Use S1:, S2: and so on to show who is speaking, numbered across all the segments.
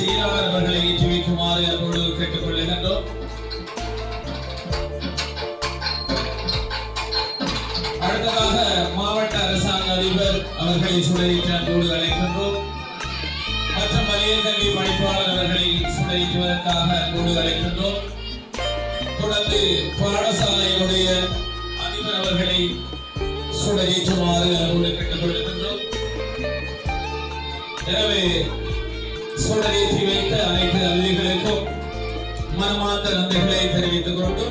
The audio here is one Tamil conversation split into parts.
S1: செயலாளர் அவர்களை ஏற்றி வைக்குமாறு அப்பொழுது கேட்டுக் கொள்ளுகின்றோம். அடுத்ததாக மாவட்ட அரசாங்க அதிபர் அவர்களை சுடரேற்ற அன்போடு அழைக்கின்றோம். மற்றும் மலையகல்வி பணிப்பாளர் அவர்களை சுடரேற்றுவதற்காக அன்போடு அழைக்கின்றோம். தொடர்ந்து பாடசாலையுடைய அதிபர் அவர்களை சுடரேற்றுமாறு அன்போடு கேட்டுக் கொள்ளுகின்றோம். எனவே சுடரேற்றி வைத்த அனைத்து அதிதிகளுக்கும் மனமார்ந்த நன்றிகளை தெரிவித்துக் கொண்டு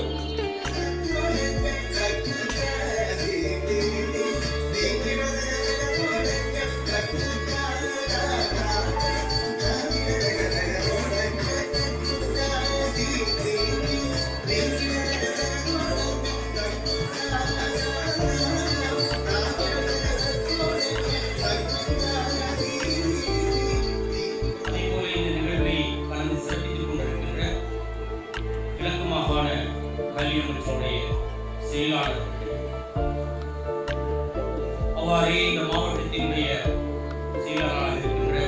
S2: செயலாளர் அவ்வாறே இந்த மாவட்டத்தினுடைய செயலாளராக இருக்கின்ற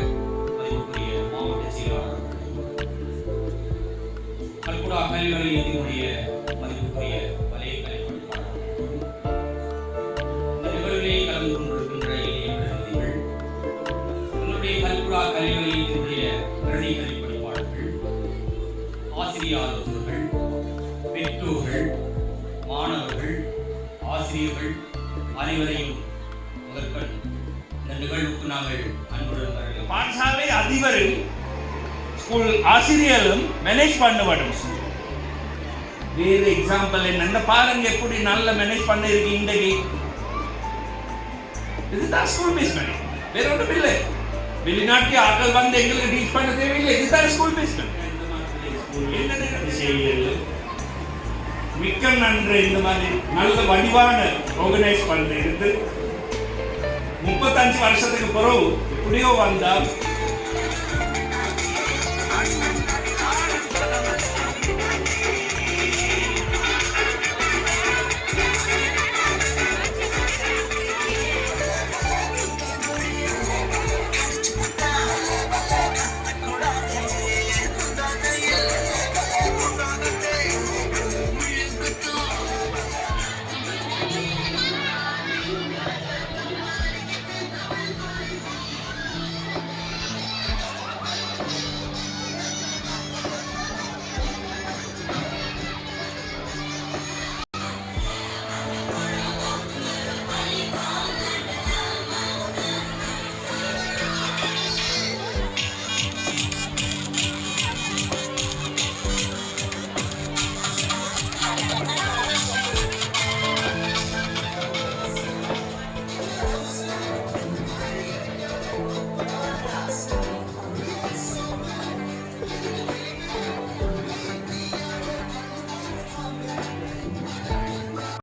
S2: மதிப்புக்குரிய மாவட்ட செயலாளர் கல்குடா கல்வி நிலையத்தினுடைய மதிப்புக்குரிய வலய கல்வி இந்த நிகழ்விலே கலந்து கொண்டிருக்கின்ற இளைய பிரதிநிதிகள், எங்களுடைய கல்குடா கல்வி நிலையத்தினுடைய பிரதி கல்வி பணிப்பாளர்கள், ஆசிரியர் ஆலோசகர்கள், பெற்றோர்கள், மாணவர்கள், ஆசிரியர்கள் அனைவரையும் முதற்கண் இந்த நிகழ்வுக்கு நாங்கள் அன்புடன் வருகிறோம்.
S3: பாடசாலை அதிபரும் ஸ்கூல் ஆசிரியரும் மேனேஜ் பண்ண வேண்டும். வேறு எக்ஸாம்பிள் என்ன பாருங்க, எப்படி நல்ல மேனேஜ் பண்ண இருக்கு இன்றைக்கு. இதுதான் ஸ்கூல் பேஸ்மெண்ட், வேற ஒன்றும் இல்லை. வெளிநாட்டு ஆட்கள் வந்து எங்களுக்கு டீச் பண்ண தேவையில்லை. இதுதான் ஸ்கூல் பேஸ்மெண்ட். மிக்க நன்று. இந்த மாதிரி நல்ல வடிவான ஆர்கனைஸ் பண்ண இருந்து 35 வருஷத்துக்கு பிறகு எப்படியோ வந்தால்